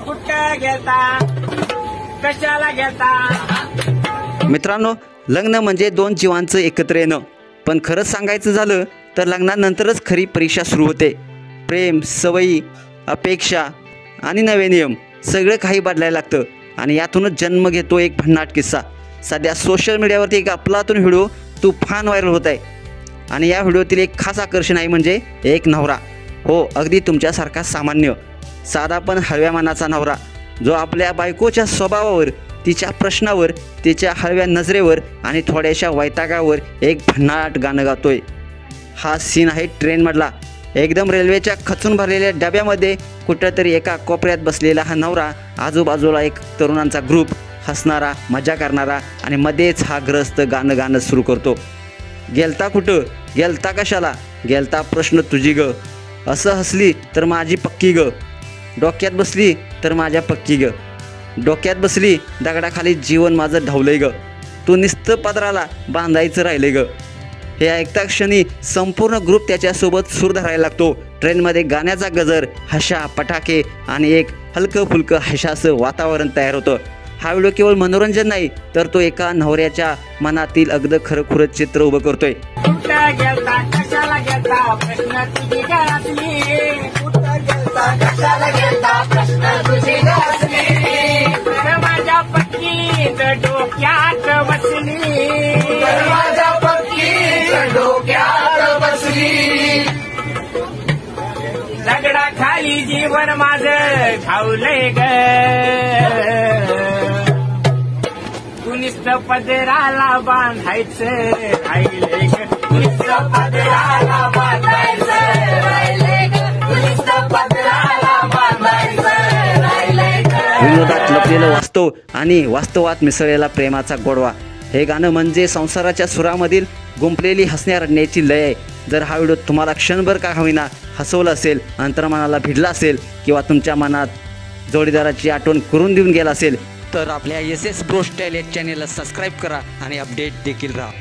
कुठं गेलता कशाला गेलता। मित्रांनो, लग्न म्हणजे दोन जीवांचं एकत्र येणं, पण खरंच सांगायचं झालं तर लग्नानंतरच खरी परीक्षा सुरू होते। प्रेम, सवयी, अपेक्षा आणि नवे नियम सगळं काही बदलायला लागतं आणि यातूनच जन्म घेतो एक भन्नाट किस्सा। सध्या सोशल मीडियावरती एक अफलातून व्हिडिओ तुफान व्हायरल होत आहे आणि या व्हिडिओतील एक खास आकर्षण आहे म्हणजे एक नवरा, हो अगदी तुमच्यासारखा सामान्य साधा पण हळव्या मनाचा नवरा, जो आपल्या बायकोच्या स्वभावावर, तिच्या प्रश्नावर, तिच्या हळव्या नजरेवर आणि थोड्याशा वैतागावर एक भन्नाट गाणं गातोय। हा सीन आहे ट्रेनमधला। एकदम रेल्वेच्या खचून भरलेल्या डब्यामध्ये कुठंतरी एका कोपऱ्यात बसलेला हा नवरा, आजूबाजूला एक तरुणांचा ग्रुप, हसणारा, मजा करणारा आणि मध्येच हा ग्रस्त गाणं सुरू करतो। गेलता कुठं, गेलता कशाला, गेलता प्रश्न तुझी ग, असं हसली तर माझी पक्की ग, डोक्यात बसली तर माझ्या पक्की ग, डोक्यात बसली दगडाखाली जीवन माझं ढवलंय ग, तू नुसतं पदराला बांधायचं राहिलंय ग। हे ऐकता क्षणी संपूर्ण ग्रुप त्याच्यासोबत सूर धरायला लागतो। ट्रेनमध्ये गाण्याचा गजर, हशा, पटाके आणि एक हलकं फुलकं हशाचं वातावरण तयार होतं। हा व्हिडिओ केवळ मनोरंजन नाही, तर तो एका नवऱ्याच्या मनातील अगदी खरंखुरं चित्र उभं करतोय। कुठं गेलता कशाला गेलता प्रश्न तुझी घासली, कुठं गेलता कशाला गेलता प्रश्न तुझी घासली, तर माझ्या पत्नीच डोक्यात बसली, तर माझ्या पत्नीच डोक्यात बसली, दगडाखाली जीवन माझं घावलंय ग, तू नुसतं पदराला बांधायचं राहिलंय ग, नुसतं पदराला बांधायचं राहिलंय ग, नुसतं पदराला बांधायचं राहिलंय ग। विनोदात लपलेलं वास्तव आणि वास्तवात मिसळलेला प्रेमाचा गोडवा, हे गाणं म्हणजे संसाराच्या सुरामधील गुंफलेली हसण्या रडण्याची लय आहे। जर हा व्हिडिओ तुम्हाला क्षणभर का होईना हसवलं असेल, अंतर्मनाला भिडला असेल किंवा तुमच्या मनात जोडीदाराची आठवण करून देऊन गेला असेल, तर आपल्या SS Bro Style या चॅनेलला सबस्क्राईब करा आणि अपडेट देखील राहा।